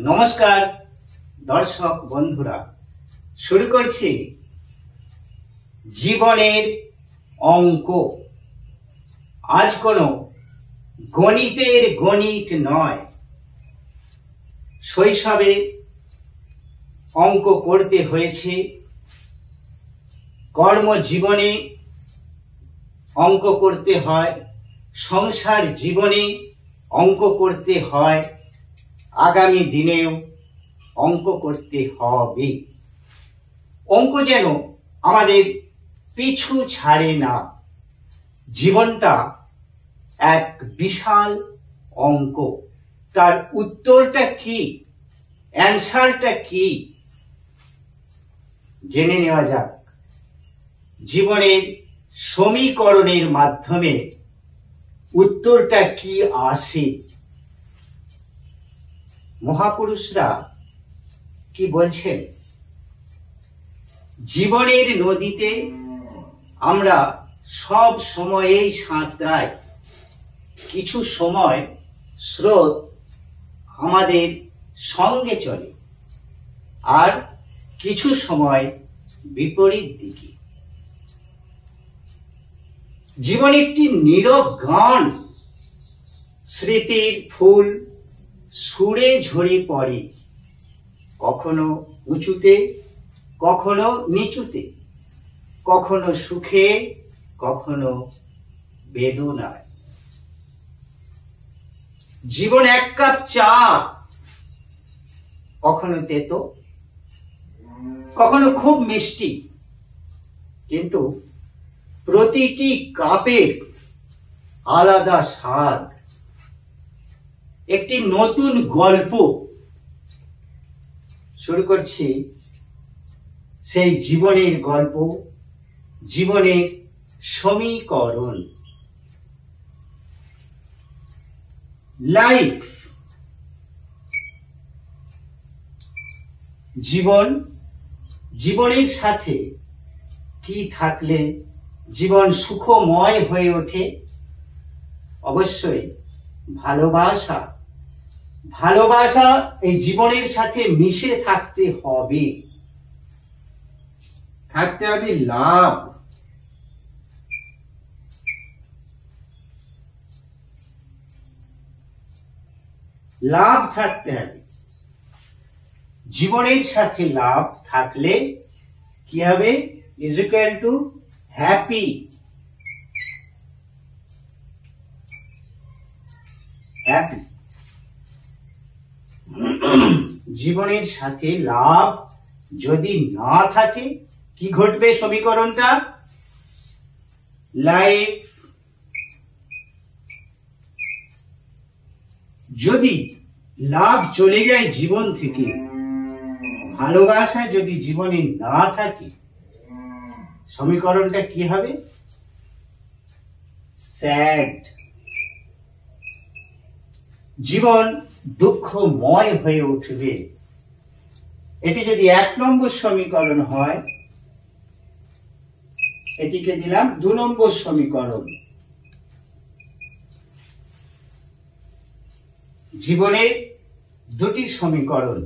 নমস্কার দর্শক বন্ধুরা, শুরু করছি জীবনের অঙ্ক। আজ কোনো গণিতের গণিত নয়। শৈশবে অঙ্ক করতে হয়েছে, কর্মজীবনে অঙ্ক করতে হয়, সংসার জীবনে অঙ্ক করতে হয়, আগামী দিনেও অঙ্ক করতে হবে। অঙ্ক যেন আমাদের পিছু ছাড়ে না। জীবনটা এক বিশাল অঙ্ক। তার উত্তরটা কি, অ্যান্সারটা কি, জেনে নেওয়া যাক। জীবনের সমীকরণের মাধ্যমে উত্তরটা কি আসে। মহাপুরুষরা কি বলছেন? জীবনের নদীতে আমরা সব সময়েই সাঁতরাই। কিছু সময় স্রোত আমাদের সঙ্গে চলে, আর কিছু সময় বিপরীত দিকে। জীবন একটি নীরব গান, স্মৃতির ফুল সুরে ঝরে পড়ে, কখনো উঁচুতে, কখনো নিচুতে, কখনো সুখে, কখনো বেদনায়। জীবন এক কাপ চা, কখনো তেতো, কখনো খুব মিষ্টি, কিন্তু প্রতিটি কাপের আলাদা স্বাদ। একটি নতুন গল্প শুরু করছি, সেই জীবনের গল্প, জীবনের সমীকরণ। লাইফ, জীবন, জীবনের সাথে কি থাকলে জীবন সুখময় হয়ে ওঠে? অবশ্যই ভালোবাসা। ভালোবাসা এই জীবনের সাথে মিশে থাকতে হবে। থাকতে হবে লাভ। লাভ থাকতে হবে। জীবনের সাথে লাভ থাকলে কি হবে? Is equal to happy. Happy. জীবনের সাথে লাভ যদি না থাকে কি ঘটবে? সমীকরণটা লাইফ। যদি লাভ চলে যায় জীবন থেকে, ভালোবাসা যদি জীবনে না থাকে, সমীকরণটা কি হবে? স্যাড। জীবন দুঃখময় হয়ে উঠবে। এটি যদি 1 নম্বর সমীকরণ হয়, এটিকে দিলাম 2 নম্বর সমীকরণ। জীবনের দুটি সমীকরণ।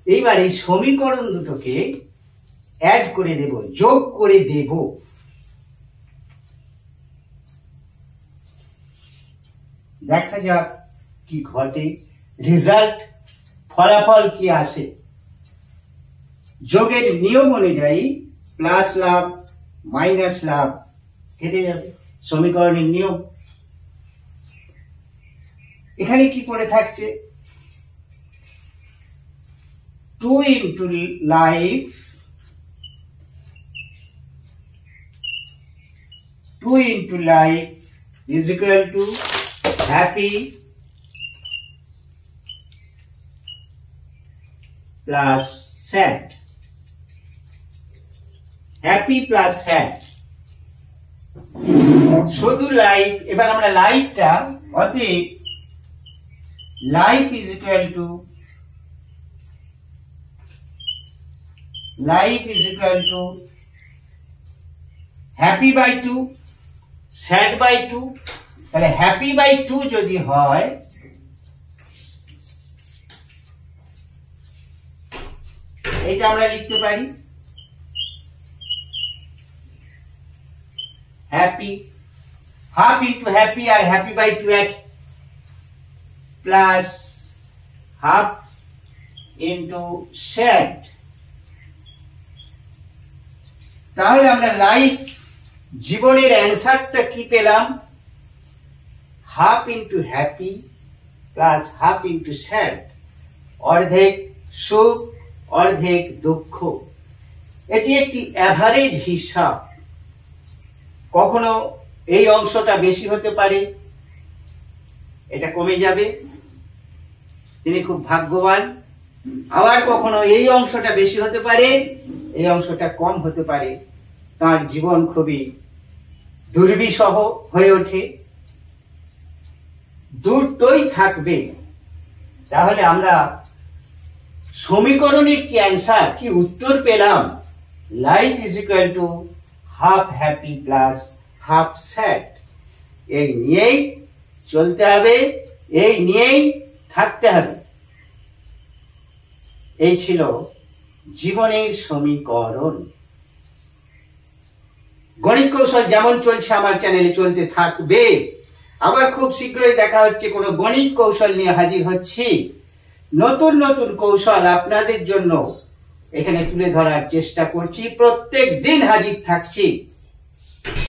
এইবার এই সমীকরণ দুটোকে অ্যাড করে দেব, যোগ করে দেব। দেখা যাক কি ঘটে, রেজাল্ট, ফলাফল কি আসে। যোগের নিয়ম অনুযায়ী প্লাস লাভ মাইনাস লাভ কেটে যাবে, সমীকরণের নিয়ম। এখানে কি করে থাকছে? 2 into life, 2 into life is equal to happy plus sad. Happy plus sad. শুধু লাইফ। এবার আমরা লাইফটা, অতএব life is equal to happy by 2, sad by 2। তাহলে happy by 2 যদি হয়, এটা আমরা লিখতে পারি happy, half into happy R happy by 2 এক, প্লাস হাফ ইন্টু স্যাড। তাহলে আমরা লাইফ জীবনের অ্যান্সারটা কি পেলাম? Half into happy plus half into sad, অর্ধেক সুখ অর্ধেক দুঃখ। এটি একটি অ্যাভারেজ হিসাব, কখনো এই অংশটা বেশি হতে পারে, এটা কমে যাবে, তিনি খুব ভাগ্যবান। আবার কখনো এই অংশটা বেশি হতে পারে, এই অংশটা কম হতে পারে, তার জীবন খুবই দুর্বিষহ হয়ে ওঠে। দুটোই থাকবে। তাহলে আমরা সমীকরণের কি অ্যান্সার, কি উত্তর পেলাম? Life is equal to half happy plus half sad. এই নিয়েই চলতে হবে, এই নিয়েই থাকতে হবে। এই ছিল জীবনের সমীকরণ। গণিত কৌশল যেমন চলছে আমার চ্যানেলে চলতে থাকবে। আবার খুব শীঘ্রই দেখা হচ্ছে, কোনো গণিত কৌশল নিয়ে হাজির হচ্ছি। নতুন নতুন কৌশল আপনাদের জন্য এখানে তুলে ধরার চেষ্টা করছি, প্রত্যেক দিন হাজির থাকছি।